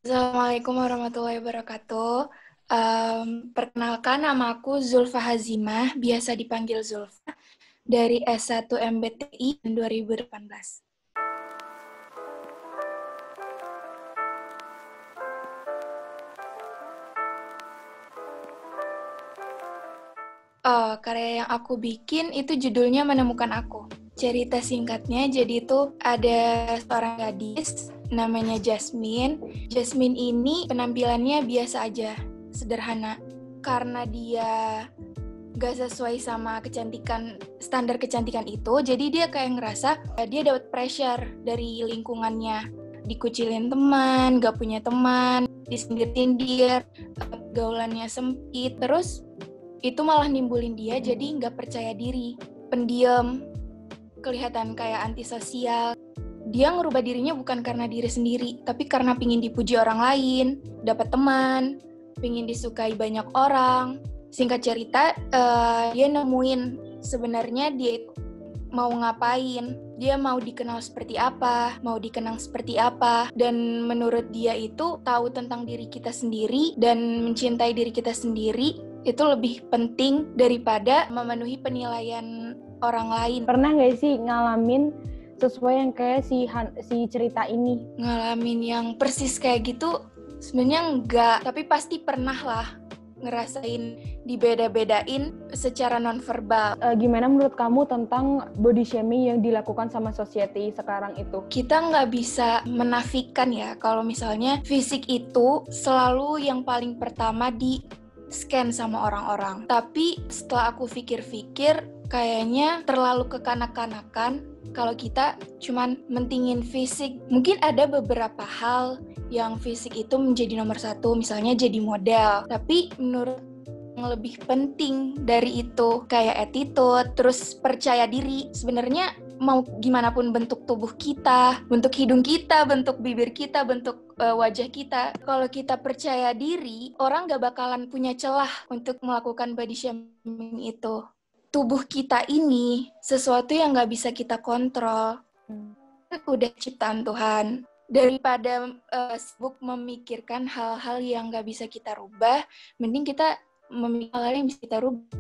Assalamualaikum warahmatullahi wabarakatuh. Perkenalkan, nama aku Zulfa Hazimah, biasa dipanggil Zulfa, dari S1 MBTI 2018. Karya yang aku bikin itu judulnya Menemukan Aku. Cerita singkatnya, jadi itu ada seorang gadis namanya Jasmine. Jasmine ini penampilannya biasa aja, sederhana. Karena dia gak sesuai sama standar kecantikan itu, jadi dia kayak ngerasa dia dapat pressure dari lingkungannya. Dikucilin teman, gak punya teman, disindir-sindir, gaulannya sempit, terus itu malah nimbulin dia jadi nggak percaya diri, pendiam, kelihatan kayak antisosial. Dia ngerubah dirinya bukan karena diri sendiri, tapi karena pingin dipuji orang lain, dapat teman, pingin disukai banyak orang. Singkat cerita, dia nemuin sebenarnya dia itu mau ngapain, dia mau dikenal seperti apa, mau dikenang seperti apa, dan menurut dia itu tahu tentang diri kita sendiri dan mencintai diri kita sendiri itu lebih penting daripada memenuhi penilaian orang lain. Pernah nggak sih ngalamin sesuai yang kayak si cerita ini? Ngalamin yang persis kayak gitu sebenarnya enggak, tapi pasti pernah lah ngerasain dibeda-bedain secara nonverbal. Gimana menurut kamu tentang body shaming yang dilakukan sama society sekarang itu? Kita nggak bisa menafikan ya kalau misalnya fisik itu selalu yang paling pertama di scan sama orang-orang. Tapi setelah aku pikir-pikir, kayaknya terlalu kekanak-kanakan kalau kita cuman mentingin fisik. Mungkin ada beberapa hal yang fisik itu menjadi nomor satu, misalnya jadi model. Tapi menurut yang lebih penting dari itu kayak attitude, terus percaya diri. Sebenarnya mau gimana pun bentuk tubuh kita, bentuk hidung kita, bentuk bibir kita, bentuk wajah kita, kalau kita percaya diri, orang gak bakalan punya celah untuk melakukan body shaming itu. Tubuh kita ini sesuatu yang gak bisa kita kontrol. Udah ciptaan Tuhan. Daripada sibuk memikirkan hal-hal yang gak bisa kita rubah, mending kita memikirkan hal yang bisa kita rubah.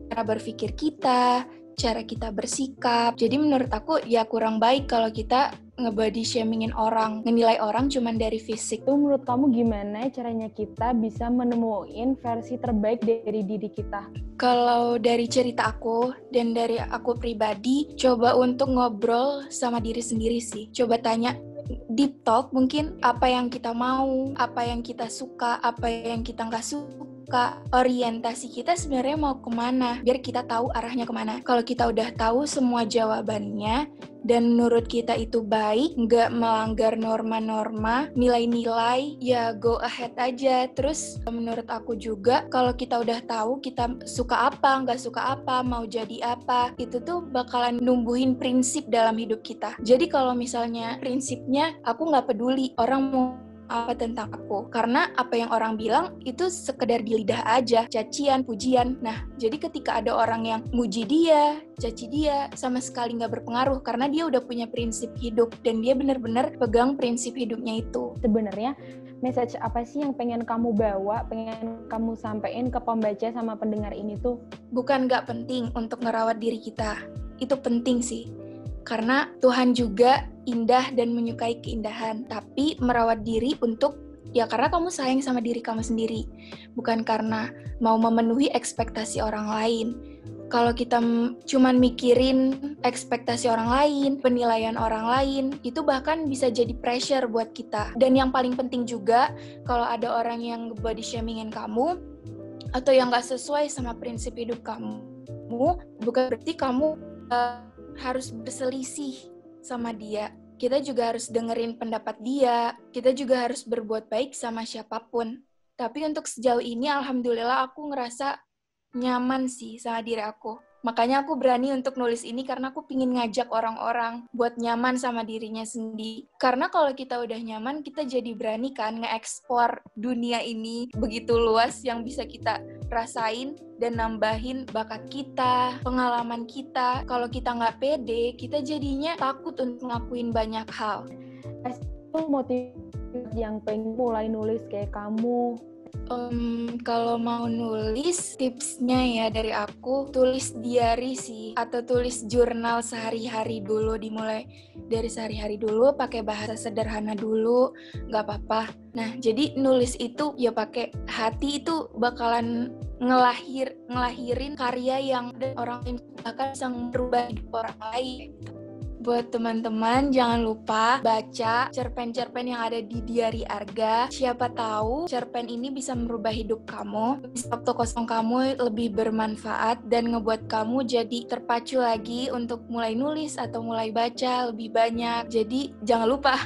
Cara berpikir kita, cara kita bersikap. Jadi menurut aku ya kurang baik kalau kita nge-body shamingin orang, ngenilai orang cuma dari fisik. Itu menurut kamu gimana caranya kita bisa menemuin versi terbaik dari diri kita? Kalau dari cerita aku dan dari aku pribadi, coba untuk ngobrol sama diri sendiri sih. Coba tanya, deep talk mungkin apa yang kita mau, apa yang kita suka, apa yang kita nggak suka. Orientasi kita sebenarnya mau kemana, biar kita tahu arahnya kemana. Kalau kita udah tahu semua jawabannya, dan menurut kita itu baik, nggak melanggar norma-norma, nilai-nilai, ya go ahead aja. Terus menurut aku juga, kalau kita udah tahu kita suka apa, nggak suka apa, mau jadi apa, itu tuh bakalan numbuhin prinsip dalam hidup kita. Jadi kalau misalnya prinsipnya, aku nggak peduli orang mau apa tentang aku, karena apa yang orang bilang itu sekedar di lidah aja, cacian, pujian. Nah, jadi ketika ada orang yang muji dia, caci dia, sama sekali nggak berpengaruh karena dia udah punya prinsip hidup dan dia benar-benar pegang prinsip hidupnya itu. Sebenarnya message apa sih yang pengen kamu bawa, pengen kamu sampein ke pembaca sama pendengar ini tuh? Bukan nggak penting untuk ngerawat diri kita, itu penting sih. Karena Tuhan juga indah dan menyukai keindahan, tapi merawat diri untuk ya karena kamu sayang sama diri kamu sendiri, bukan karena mau memenuhi ekspektasi orang lain. Kalau kita cuman mikirin ekspektasi orang lain, penilaian orang lain, itu bahkan bisa jadi pressure buat kita. Dan yang paling penting juga, kalau ada orang yang body shamingin kamu, atau yang gak sesuai sama prinsip hidup kamu, bukan berarti kamu harus berselisih sama dia. Kita juga harus dengerin pendapat dia. Kita juga harus berbuat baik sama siapapun. Tapi untuk sejauh ini, alhamdulillah aku ngerasa nyaman sih sama diri aku. Makanya aku berani untuk nulis ini karena aku pingin ngajak orang-orang buat nyaman sama dirinya sendiri. Karena kalau kita udah nyaman, kita jadi berani kan nge-explore dunia ini begitu luas yang bisa kita rasain dan nambahin bakat kita, pengalaman kita. Kalau kita nggak pede, kita jadinya takut untuk ngelakuin banyak hal. Itu motivasi yang pengen mulai nulis kayak kamu? Kalau mau nulis, tipsnya ya dari aku, tulis diary sih, atau tulis jurnal sehari-hari dulu, dimulai dari sehari-hari dulu, pakai bahasa sederhana dulu, nggak apa-apa. Nah, jadi nulis itu ya pakai hati, itu bakalan ngelahirin karya yang orang lain bahkan bisa merubah hidup orang lain. Buat teman-teman, jangan lupa baca cerpen-cerpen yang ada di Diary Arga. Siapa tahu cerpen ini bisa merubah hidup kamu, waktu kosong kamu lebih bermanfaat, dan ngebuat kamu jadi terpacu lagi untuk mulai nulis atau mulai baca lebih banyak. Jadi jangan lupa